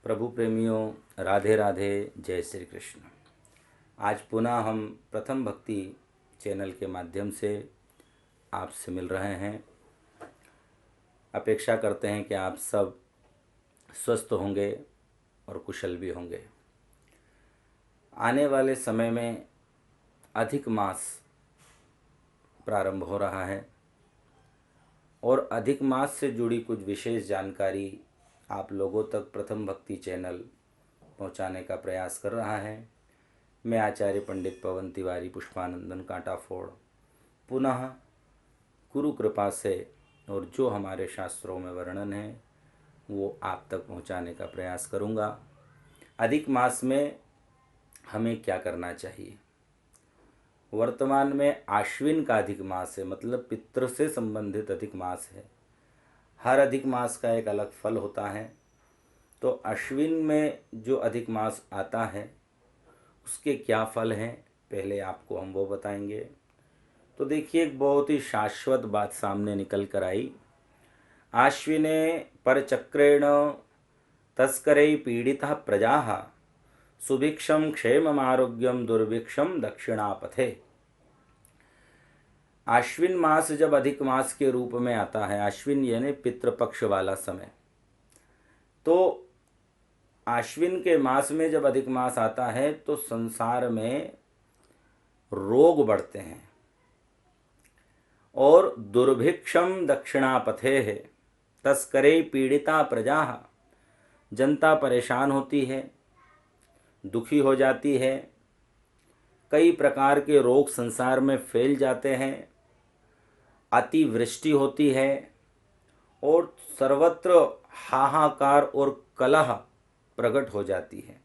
प्रभु प्रेमियों, राधे राधे, जय श्री कृष्ण। आज पुनः हम प्रथम भक्ति चैनल के माध्यम से आपसे मिल रहे हैं। अपेक्षा करते हैं कि आप सब स्वस्थ होंगे और कुशल भी होंगे। आने वाले समय में अधिक मास प्रारंभ हो रहा है और अधिक मास से जुड़ी कुछ विशेष जानकारी आप लोगों तक प्रथम भक्ति चैनल पहुंचाने का प्रयास कर रहा है। मैं आचार्य पंडित पवन तिवारी पुष्पानंदन कांटाफोड़ पुनः गुरु कृपा से और जो हमारे शास्त्रों में वर्णन है वो आप तक पहुंचाने का प्रयास करूंगा। अधिक मास में हमें क्या करना चाहिए। वर्तमान में आश्विन का अधिक मास है, मतलब पितृ से संबंधित अधिक मास है। हर अधिक मास का एक अलग फल होता है। तो अश्विन में जो अधिक मास आता है उसके क्या फल हैं, पहले आपको हम वो बताएंगे। तो देखिए, एक बहुत ही शाश्वत बात सामने निकल कर आई। आश्विने परचक्रेण तस्करै पीडिता प्रजाः सुभिक्षम क्षेममारोग्यम दुर्भिक्षम दक्षिणापथे। आश्विन मास जब अधिक मास के रूप में आता है, आश्विन यानी पितृपक्ष वाला समय, तो आश्विन के मास में जब अधिक मास आता है तो संसार में रोग बढ़ते हैं और दुर्भिक्षम दक्षिणापथे है। तस्करे पीड़िता प्रजा, जनता परेशान होती है, दुखी हो जाती है। कई प्रकार के रोग संसार में फैल जाते हैं, अतिवृष्टि होती है और सर्वत्र हाहाकार और कलह प्रकट हो जाती है।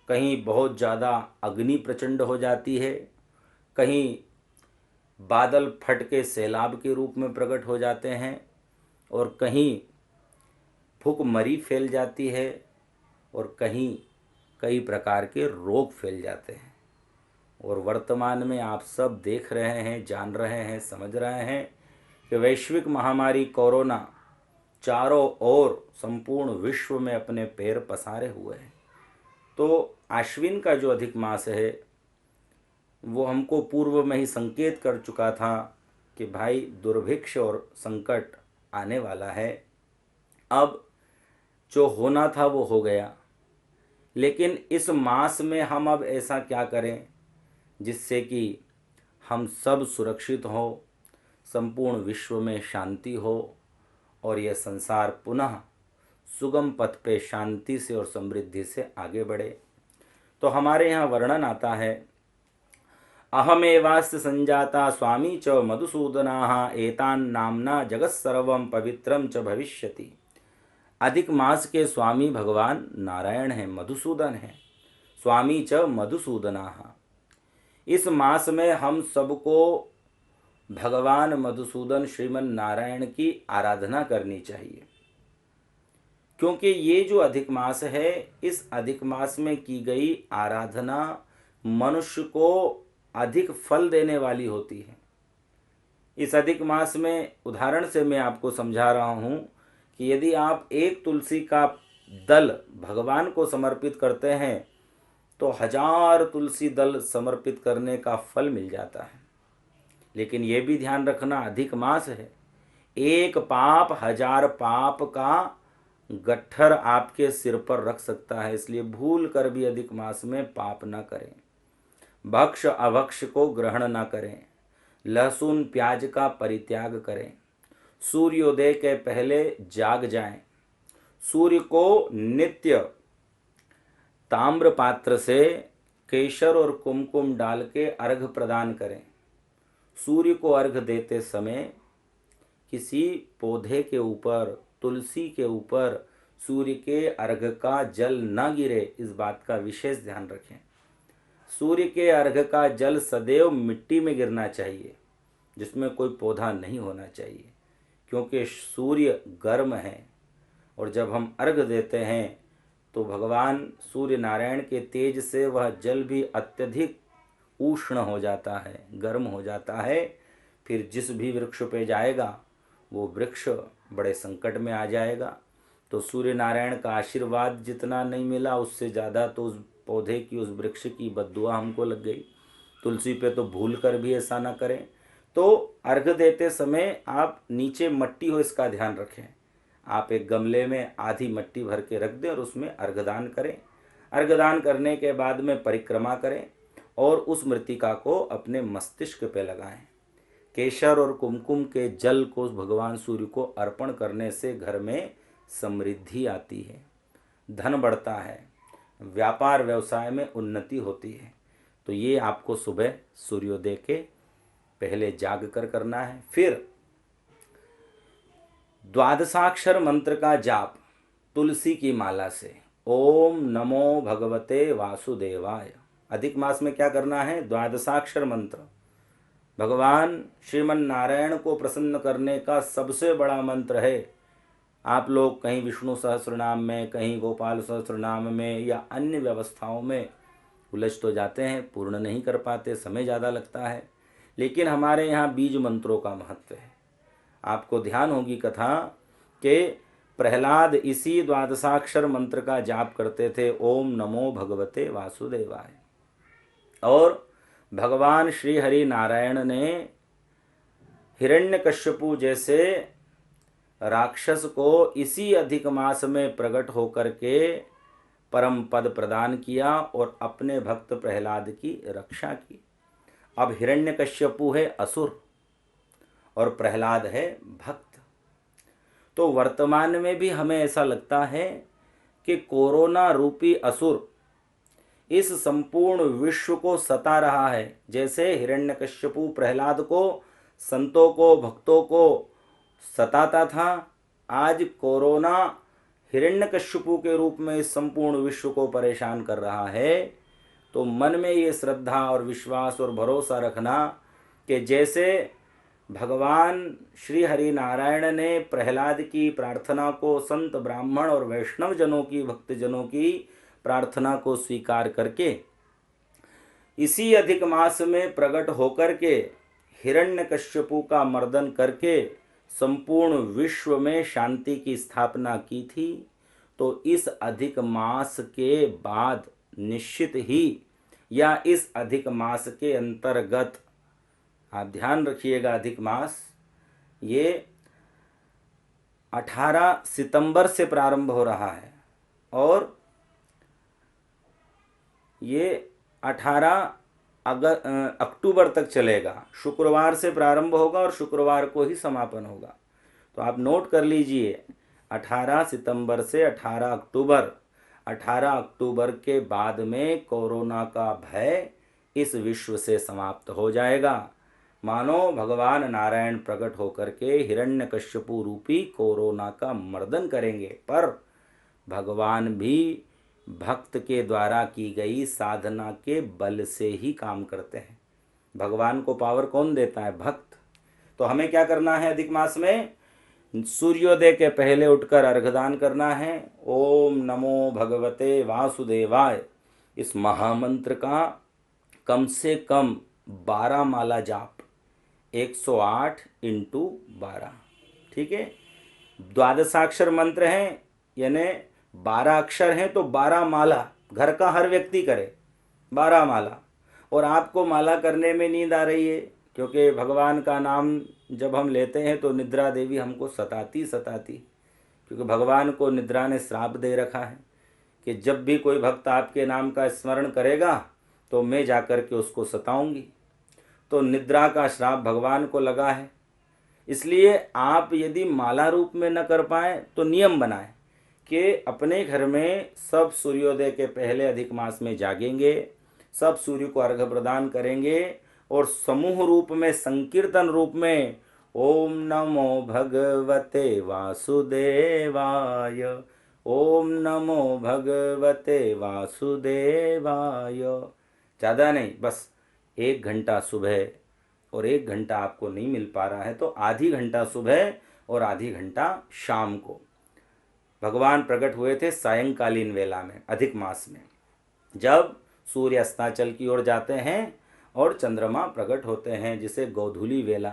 कहीं बहुत ज़्यादा अग्नि प्रचंड हो जाती है, कहीं बादल फट के सैलाब के रूप में प्रकट हो जाते हैं और कहीं भूखमरी फैल जाती है और कहीं कई प्रकार के रोग फैल जाते हैं। और वर्तमान में आप सब देख रहे हैं, जान रहे हैं, समझ रहे हैं कि वैश्विक महामारी कोरोना चारों ओर संपूर्ण विश्व में अपने पैर पसारे हुए हैं। तो आश्विन का जो अधिक मास है वो हमको पूर्व में ही संकेत कर चुका था कि भाई दुर्भिक्ष और संकट आने वाला है। अब जो होना था वो हो गया, लेकिन इस मास में हम अब ऐसा क्या करें जिससे कि हम सब सुरक्षित हो, संपूर्ण विश्व में शांति हो और यह संसार पुनः सुगम पथ पे शांति से और समृद्धि से आगे बढ़े। तो हमारे यहाँ वर्णन आता है, अहमेवास्य संजाता स्वामी च मधुसूदनाः एतान नामना जगत सर्वम पवित्रम च भविष्यति। अधिक मास के स्वामी भगवान नारायण हैं, मधुसूदन हैं। स्वामी च मधुसूदनाः। इस मास में हम सबको भगवान मधुसूदन श्रीमन नारायण की आराधना करनी चाहिए, क्योंकि ये जो अधिक मास है, इस अधिक मास में की गई आराधना मनुष्य को अधिक फल देने वाली होती है। इस अधिक मास में उदाहरण से मैं आपको समझा रहा हूँ कि यदि आप एक तुलसी का दल भगवान को समर्पित करते हैं तो 1000 तुलसी दल समर्पित करने का फल मिल जाता है। लेकिन ये भी ध्यान रखना, अधिक मास है, एक पाप 1000 पाप का गट्ठर आपके सिर पर रख सकता है। इसलिए भूल कर भी अधिक मास में पाप न करें, भक्ष अभक्ष को ग्रहण न करें, लहसुन प्याज का परित्याग करें, सूर्योदय के पहले जाग जाएं, सूर्य को नित्य ताम्र पात्र से केसर और कुमकुम डाल के अर्घ प्रदान करें। सूर्य को अर्घ देते समय किसी पौधे के ऊपर, तुलसी के ऊपर सूर्य के अर्घ का जल न गिरे, इस बात का विशेष ध्यान रखें। सूर्य के अर्घ का जल सदैव मिट्टी में गिरना चाहिए, जिसमें कोई पौधा नहीं होना चाहिए, क्योंकि सूर्य गर्म है और जब हम अर्घ देते हैं तो भगवान सूर्य नारायण के तेज से वह जल भी अत्यधिक उष्ण हो जाता है, गर्म हो जाता है। फिर जिस भी वृक्ष पे जाएगा वो वृक्ष बड़े संकट में आ जाएगा। तो सूर्य नारायण का आशीर्वाद जितना नहीं मिला, उससे ज़्यादा तो उस पौधे की, उस वृक्ष की बद्दुआ हमको लग गई। तुलसी पे तो भूल कर भी ऐसा ना करें। तो अर्घ देते समय आप नीचे मट्टी हो इसका ध्यान रखें। आप एक गमले में आधी मट्टी भर के रख दें और उसमें अर्घदान करें। अर्घदान करने के बाद में परिक्रमा करें और उस मृतिका को अपने मस्तिष्क पे लगाएं। केशर और कुमकुम के जल को भगवान सूर्य को अर्पण करने से घर में समृद्धि आती है, धन बढ़ता है, व्यापार व्यवसाय में उन्नति होती है। तो ये आपको सुबह सूर्योदय के पहले जाग कर करना है। फिर द्वादशाक्षर मंत्र का जाप तुलसी की माला से, ओम नमो भगवते वासुदेवाय। अधिक मास में क्या करना है? द्वादशाक्षर मंत्र भगवान श्रीमन नारायण को प्रसन्न करने का सबसे बड़ा मंत्र है। आप लोग कहीं विष्णु सहस्रनाम में, कहीं गोपाल सहस्रनाम में या अन्य व्यवस्थाओं में उलझ तो जाते हैं, पूर्ण नहीं कर पाते, समय ज़्यादा लगता है। लेकिन हमारे यहाँ बीज मंत्रों का महत्व है। आपको ध्यान होगी कथा कि प्रहलाद इसी द्वादशाक्षर मंत्र का जाप करते थे, ओम नमो भगवते वासुदेवाय। और भगवान श्री हरि नारायण ने हिरण्यकश्यपु जैसे राक्षस को इसी अधिक मास में प्रकट होकर के परम पद प्रदान किया और अपने भक्त प्रहलाद की रक्षा की। अब हिरण्यकश्यपु है असुर और प्रहलाद है भक्त। तो वर्तमान में भी हमें ऐसा लगता है कि कोरोना रूपी असुर इस संपूर्ण विश्व को सता रहा है। जैसे हिरण्यकश्यपु प्रहलाद को, संतों को, भक्तों को सताता था, आज कोरोना हिरण्यकश्यपु के रूप में इस संपूर्ण विश्व को परेशान कर रहा है। तो मन में ये श्रद्धा और विश्वास और भरोसा रखना कि जैसे भगवान श्री हरि नारायण ने प्रहलाद की प्रार्थना को, संत ब्राह्मण और वैष्णव जनों की, भक्तजनों की प्रार्थना को स्वीकार करके इसी अधिक मास में प्रकट होकर के हिरण्यकश्यपु का मर्दन करके संपूर्ण विश्व में शांति की स्थापना की थी। तो इस अधिक मास के बाद निश्चित ही, या इस अधिक मास के अंतर्गत, आप ध्यान रखिएगा, अधिक मास ये 18 सितंबर से प्रारंभ हो रहा है और ये 18 अक्टूबर तक चलेगा। शुक्रवार से प्रारंभ होगा और शुक्रवार को ही समापन होगा। तो आप नोट कर लीजिए, 18 सितंबर से 18 अक्टूबर। 18 अक्टूबर के बाद में कोरोना का भय इस विश्व से समाप्त हो जाएगा। मानो भगवान नारायण प्रकट होकर के हिरण्यकश्यपु रूपी कोरोना का मर्दन करेंगे। पर भगवान भी भक्त के द्वारा की गई साधना के बल से ही काम करते हैं। भगवान को पावर कौन देता है? भक्त। तो हमें क्या करना है? अधिक मास में सूर्योदय के पहले उठकर अर्घदान करना है। ओम नमो भगवते वासुदेवाय, इस महामंत्र का कम से कम 12 माला जाप, 108 × 12, ठीक है। द्वादशाक्षर मंत्र हैं, यानी 12 अक्षर हैं, तो 12 माला घर का हर व्यक्ति करे, 12 माला। और आपको माला करने में नींद आ रही है, क्योंकि भगवान का नाम जब हम लेते हैं तो निद्रा देवी हमको सताती, क्योंकि भगवान को निद्रा ने श्राप दे रखा है कि जब भी कोई भक्त आपके नाम का स्मरण करेगा तो मैं जाकर के उसको सताऊंगी। तो निद्रा का श्राप भगवान को लगा है। इसलिए आप यदि माला रूप में न कर पाएँ तो नियम बनाएं कि अपने घर में सब सूर्योदय के पहले अधिक मास में जागेंगे, सब सूर्य को अर्घ्य प्रदान करेंगे और समूह रूप में, संकीर्तन रूप में ओम नमो भगवते वासुदेवाय, ओम नमो भगवते वासुदेवाय। ज़्यादा नहीं, बस 1 घंटा सुबह और 1 घंटा आपको नहीं मिल पा रहा है तो आधी घंटा सुबह और आधी घंटा शाम को। भगवान प्रकट हुए थे सायंकालीन वेला में, अधिक मास में, जब सूर्य अस्ताचल की ओर जाते हैं और चंद्रमा प्रकट होते हैं, जिसे गोधूली वेला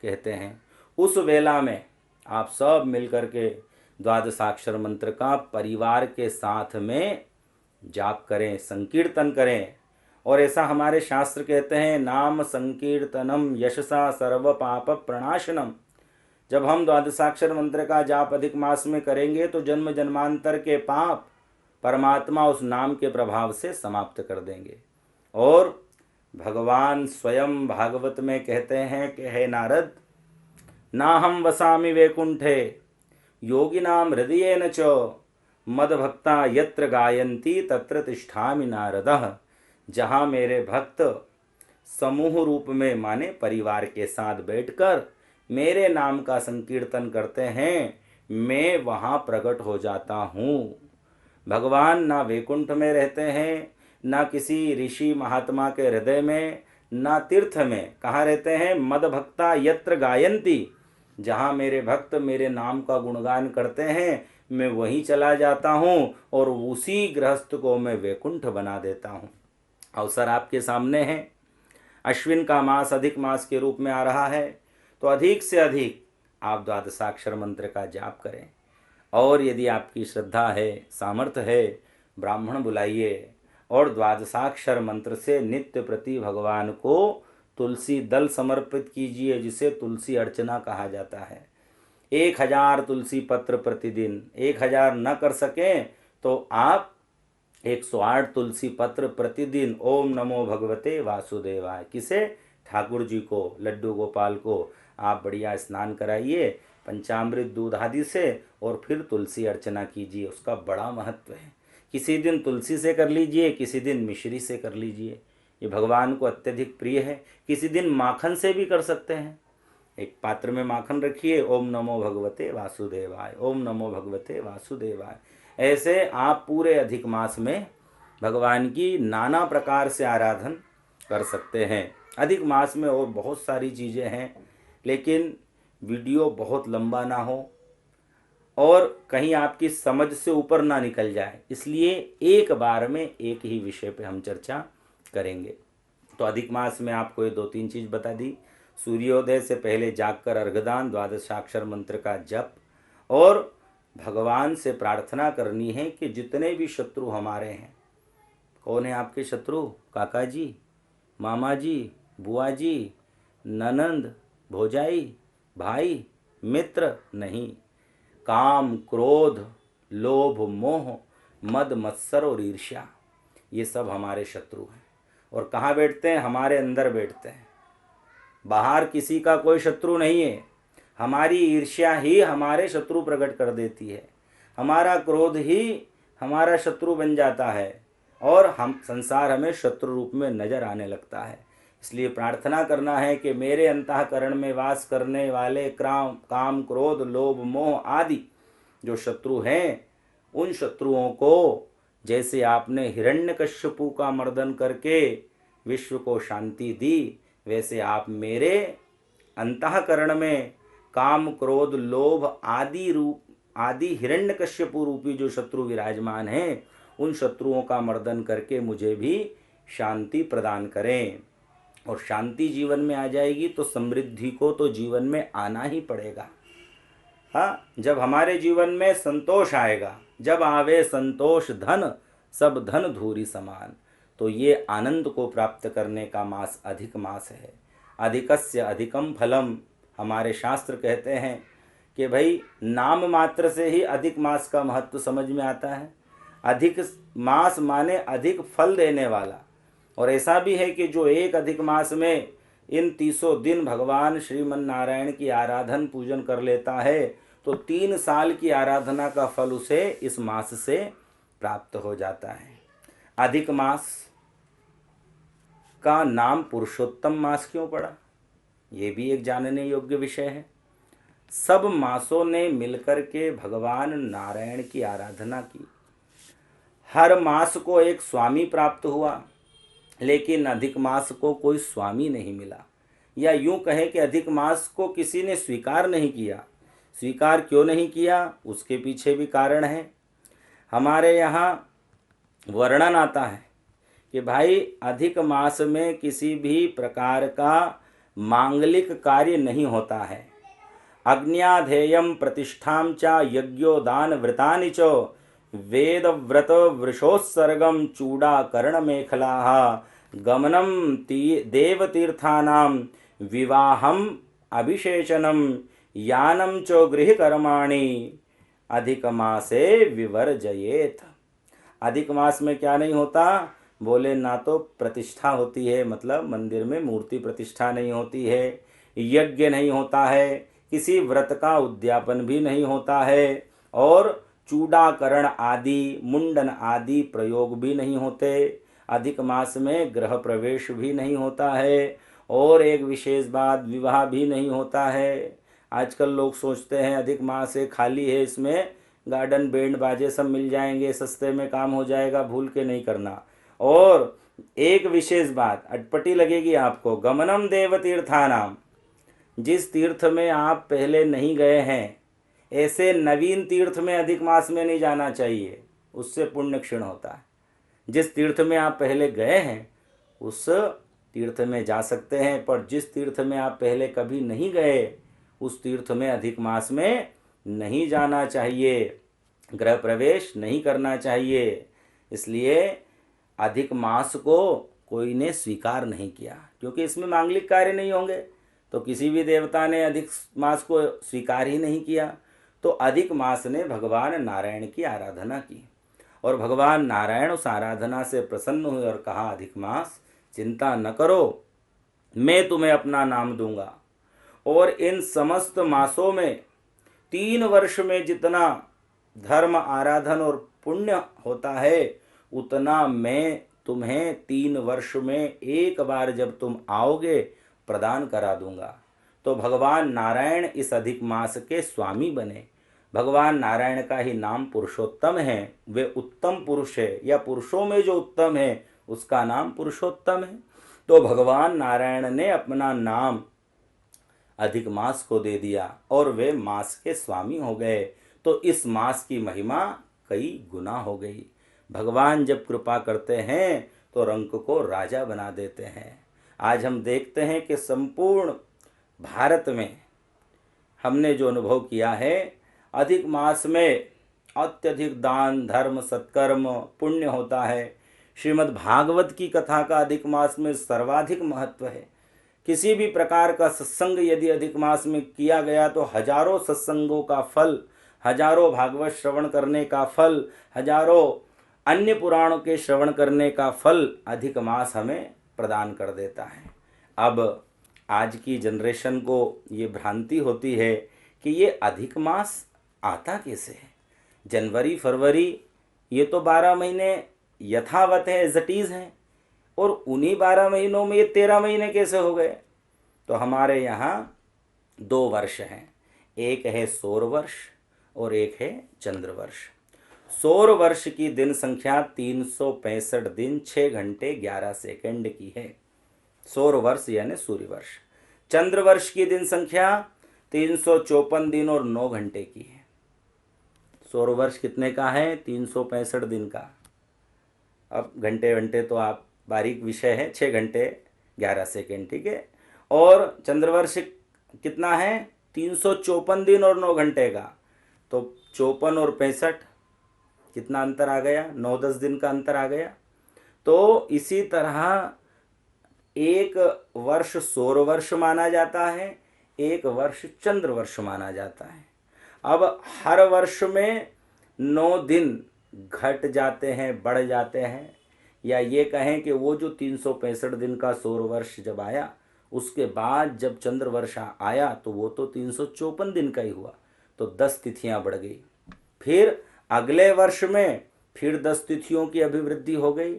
कहते हैं। उस वेला में आप सब मिलकर के द्वादशाक्षर मंत्र का परिवार के साथ में जाप करें, संकीर्तन करें। और ऐसा हमारे शास्त्र कहते हैं, नाम संकीर्तनम यशसा सर्व पाप प्रणाशनम। जब हम द्वादशाक्षर मंत्र का जाप अधिक मास में करेंगे तो जन्म जन्मांतर के पाप परमात्मा उस नाम के प्रभाव से समाप्त कर देंगे। और भगवान स्वयं भागवत में कहते हैं कि हे नारद, ना हम वसामि वैकुंठे योगिनाम हृदयेन च मदभक्ता यत्र गायन्ति तत्र तिष्ठामि नारदः। जहाँ मेरे भक्त समूह रूप में माने परिवार के साथ बैठकर मेरे नाम का संकीर्तन करते हैं, मैं वहाँ प्रकट हो जाता हूँ। भगवान ना वैकुंठ में रहते हैं, ना किसी ऋषि महात्मा के हृदय में, ना तीर्थ में। कहाँ रहते हैं? मद भक्ता यत्र गायन्ति। जहाँ मेरे भक्त मेरे नाम का गुणगान करते हैं, मैं वहीं चला जाता हूँ और उसी गृहस्थ को मैं वैकुंठ बना देता हूँ। अवसर आपके सामने है। अश्विन का मास अधिक मास के रूप में आ रहा है, तो अधिक से अधिक आप द्वादशाक्षर मंत्र का जाप करें। और यदि आपकी श्रद्धा है, सामर्थ्य है, ब्राह्मण बुलाइए और द्वादशाक्षर मंत्र से नित्य प्रति भगवान को तुलसी दल समर्पित कीजिए, जिसे तुलसी अर्चना कहा जाता है। 1000 तुलसी पत्र प्रतिदिन, 1000 न कर सकें तो आप 108 तुलसी पत्र प्रतिदिन ओम नमो भगवते वासुदेवाय, किसे? ठाकुर जी को, लड्डू गोपाल को आप बढ़िया स्नान कराइए पंचामृत दूध आदि से, और फिर तुलसी अर्चना कीजिए। उसका बड़ा महत्व है। किसी दिन तुलसी से कर लीजिए, किसी दिन मिश्री से कर लीजिए, ये भगवान को अत्यधिक प्रिय है। किसी दिन माखन से भी कर सकते हैं। एक पात्र में माखन रखिए, ओम नमो भगवते वासुदेवाय, ओम नमो भगवते वासुदेवाय। ऐसे आप पूरे अधिक मास में भगवान की नाना प्रकार से आराधन कर सकते हैं। अधिक मास में और बहुत सारी चीज़ें हैं, लेकिन वीडियो बहुत लंबा ना हो और कहीं आपकी समझ से ऊपर ना निकल जाए, इसलिए एक बार में एक ही विषय पे हम चर्चा करेंगे। तो अधिक मास में आपको ये 2-3 चीज़ बता दी। सूर्योदय से पहले जागकर अर्घदान, द्वादशाक्षर मंत्र का जप, और भगवान से प्रार्थना करनी है कि जितने भी शत्रु हमारे हैं, कौन है आपके शत्रु? काका जी, मामा जी, बुआ जी, ननंद, भौजाई, भाई, मित्र नहीं। काम, क्रोध, लोभ, मोह, मद, मत्सर और ईर्ष्या, ये सब हमारे शत्रु हैं। और कहाँ बैठते हैं? हमारे अंदर बैठते हैं। बाहर किसी का कोई शत्रु नहीं है। हमारी ईर्ष्या ही हमारे शत्रु प्रकट कर देती है। हमारा क्रोध ही हमारा शत्रु बन जाता है और हम संसार हमें शत्रु रूप में नजर आने लगता है। इसलिए प्रार्थना करना है कि मेरे अंतःकरण में वास करने वाले काम, क्रोध, लोभ, मोह आदि जो शत्रु हैं, उन शत्रुओं को जैसे आपने हिरण्यकश्यपु का मर्दन करके विश्व को शांति दी, वैसे आप मेरे अंतःकरण में काम, क्रोध, लोभ आदि हिरण्यकश्यपु रूपी जो शत्रु विराजमान हैं, उन शत्रुओं का मर्दन करके मुझे भी शांति प्रदान करें। और शांति जीवन में आ जाएगी तो समृद्धि को तो जीवन में आना ही पड़ेगा। हाँ, जब हमारे जीवन में संतोष आएगा, जब आवे संतोष धन, सब धन धूरी समान, तो ये आनंद को प्राप्त करने का मास अधिक मास है। अधिकस्य अधिकम फलम, हमारे शास्त्र कहते हैं कि भाई नाम मात्र से ही अधिक मास का महत्व समझ में आता है। अधिक मास माने अधिक फल देने वाला। और ऐसा भी है कि जो एक अधिक मास में इन 300 दिन भगवान श्रीमन नारायण की आराधन पूजन कर लेता है, तो 3 साल की आराधना का फल उसे इस मास से प्राप्त हो जाता है। अधिक मास का नाम पुरुषोत्तम मास क्यों पड़ा, ये भी एक जानने योग्य विषय है। सब मासों ने मिलकर के भगवान नारायण की आराधना की। हर मास को एक स्वामी प्राप्त हुआ, लेकिन अधिक मास को कोई स्वामी नहीं मिला, या यूं कहें कि अधिक मास को किसी ने स्वीकार नहीं किया। स्वीकार क्यों नहीं किया, उसके पीछे भी कारण है। हमारे यहाँ वर्णन आता है कि भाई अधिक मास में किसी भी प्रकार का मांगलिक कार्य नहीं होता है। अग्न्याधेयं प्रतिष्ठां च यज्ञोदानव्रतानि च वेदव्रतवृषोत्सर्गं चूडाकर्णमेखलाः गमनं देवतीर्थानां विवाहम् अभिषेचनं यानं च गृहकर्माणि अधिक मासे विवर्जयेत। अधिक मास में क्या नहीं होता? बोले ना तो प्रतिष्ठा होती है, मतलब मंदिर में मूर्ति प्रतिष्ठा नहीं होती है, यज्ञ नहीं होता है, किसी व्रत का उद्यापन भी नहीं होता है, और चूड़ाकरण आदि मुंडन आदि प्रयोग भी नहीं होते। अधिक मास में गृह प्रवेश भी नहीं होता है, और एक विशेष बात, विवाह भी नहीं होता है। आजकल लोग सोचते हैं अधिक मास है, खाली है, इसमें गार्डन बैंड बाजे सब मिल जाएंगे, सस्ते में काम हो जाएगा, भूल के नहीं करना। और एक विशेष बात अटपटी लगेगी आपको, गमनम देव तीर्थानाम, जिस तीर्थ में आप पहले नहीं गए हैं, ऐसे नवीन तीर्थ में अधिक मास में नहीं जाना चाहिए, उससे पुण्य क्षीण होता है। जिस तीर्थ में आप पहले गए हैं उस तीर्थ में जा सकते हैं, पर जिस तीर्थ में आप पहले कभी नहीं गए उस तीर्थ में अधिक मास में नहीं जाना चाहिए, गृह प्रवेश नहीं करना चाहिए। इसलिए अधिक मास को कोई ने स्वीकार नहीं किया, क्योंकि इसमें मांगलिक कार्य नहीं होंगे, तो किसी भी देवता ने अधिक मास को स्वीकार ही नहीं किया। तो अधिक मास ने भगवान नारायण की आराधना की, और भगवान नारायण उस आराधना से प्रसन्न हुए और कहा, अधिक मास चिंता न करो, मैं तुम्हें अपना नाम दूंगा, और इन समस्त मासों में 3 वर्ष में जितना धर्म आराधन और पुण्य होता है उतना मैं तुम्हें 3 वर्ष में एक बार जब तुम आओगे प्रदान करा दूंगा। तो भगवान नारायण इस अधिक मास के स्वामी बने। भगवान नारायण का ही नाम पुरुषोत्तम है, वे उत्तम पुरुष है, या पुरुषों में जो उत्तम है उसका नाम पुरुषोत्तम है। तो भगवान नारायण ने अपना नाम अधिक मास को दे दिया और वे मास के स्वामी हो गए। तो इस मास की महिमा कई गुना हो गई। भगवान जब कृपा करते हैं तो रंक को राजा बना देते हैं। आज हम देखते हैं कि संपूर्ण भारत में हमने जो अनुभव किया है, अधिक मास में अत्यधिक दान धर्म सत्कर्म पुण्य होता है। श्रीमद् भागवत की कथा का अधिक मास में सर्वाधिक महत्व है। किसी भी प्रकार का सत्संग यदि अधिक मास में किया गया तो हजारों सत्संगों का फल, हजारों भागवत श्रवण करने का फल, हजारों अन्य पुराणों के श्रवण करने का फल अधिक मास हमें प्रदान कर देता है। अब आज की जनरेशन को ये भ्रांति होती है कि ये अधिक मास आता कैसे है। जनवरी फरवरी ये तो 12 महीने यथावत है, एज इट इज़ हैं, और उन्हीं 12 महीनों में ये 13 महीने कैसे हो गए। तो हमारे यहाँ 2 वर्ष हैं, एक है सौर वर्ष और एक है चंद्र वर्ष। सौर वर्ष की दिन संख्या 365 दिन 6 घंटे 11 सेकंड की है, सौर वर्ष यानी सूर्य वर्ष। चंद्र वर्ष की दिन संख्या 354 दिन और 9 घंटे की है। सौर वर्ष कितने का है? 365 दिन का। अब घंटे घंटे तो आप बारीक विषय है, 6 घंटे 11 सेकेंड, ठीक है। और चंद्रवर्ष कितना है? 354 दिन और 9 घंटे का। तो 54 और 65 कितना अंतर आ गया? 9-10 दिन का अंतर आ गया। तो इसी तरह एक वर्ष सौर वर्ष माना जाता है, एक वर्ष चंद्र वर्ष माना जाता है। अब हर वर्ष में 9 दिन घट जाते हैं, बढ़ जाते हैं, या ये कहें कि वो जो 365 दिन का सौर वर्ष जब आया उसके बाद जब चंद्र वर्ष आया तो वो तो 354 दिन का ही हुआ, तो 10 तिथियां बढ़ गई। फिर अगले वर्ष में फिर 10 तिथियों की अभिवृद्धि हो गई।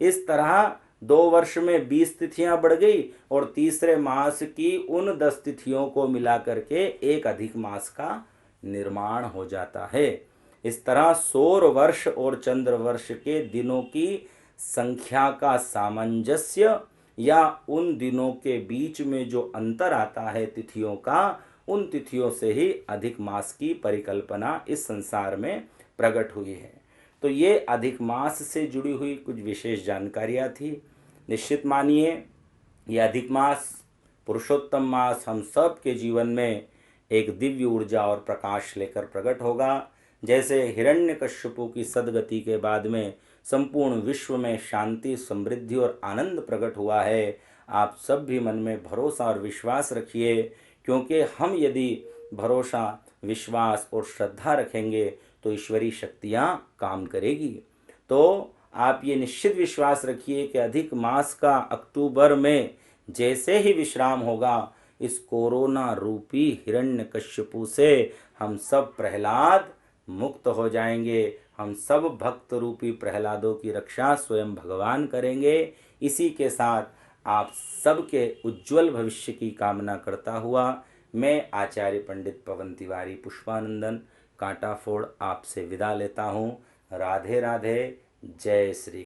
इस तरह 2 वर्ष में 20 तिथियां बढ़ गई और तीसरे मास की उन 10 तिथियों को मिला करके एक अधिक मास का निर्माण हो जाता है। इस तरह सौर वर्ष और चंद्र वर्ष के दिनों की संख्या का सामंजस्य या उन दिनों के बीच में जो अंतर आता है तिथियों का, उन तिथियों से ही अधिक मास की परिकल्पना इस संसार में प्रकट हुई है। तो ये अधिक मास से जुड़ी हुई कुछ विशेष जानकारियाँ थी। निश्चित मानिए ये अधिक मास पुरुषोत्तम मास हम सब के जीवन में एक दिव्य ऊर्जा और प्रकाश लेकर प्रकट होगा। जैसे हिरण्यकश्यपु की सदगति के बाद में संपूर्ण विश्व में शांति, समृद्धि और आनंद प्रकट हुआ है, आप सब भी मन में भरोसा और विश्वास रखिए, क्योंकि हम यदि भरोसा, विश्वास और श्रद्धा रखेंगे तो ईश्वरीय शक्तियाँ काम करेगी। तो आप ये निश्चित विश्वास रखिए कि अधिक मास का अक्टूबर में जैसे ही विश्राम होगा, इस कोरोना रूपी हिरण्यकश्यपु से हम सब प्रहलाद मुक्त हो जाएंगे। हम सब भक्त रूपी प्रहलादों की रक्षा स्वयं भगवान करेंगे। इसी के साथ आप सबके उज्जवल भविष्य की कामना करता हुआ मैं आचार्य पंडित पवन तिवारी पुष्पानंदन कांटाफोड़ आपसे विदा लेता हूँ। राधे राधे। जय श्री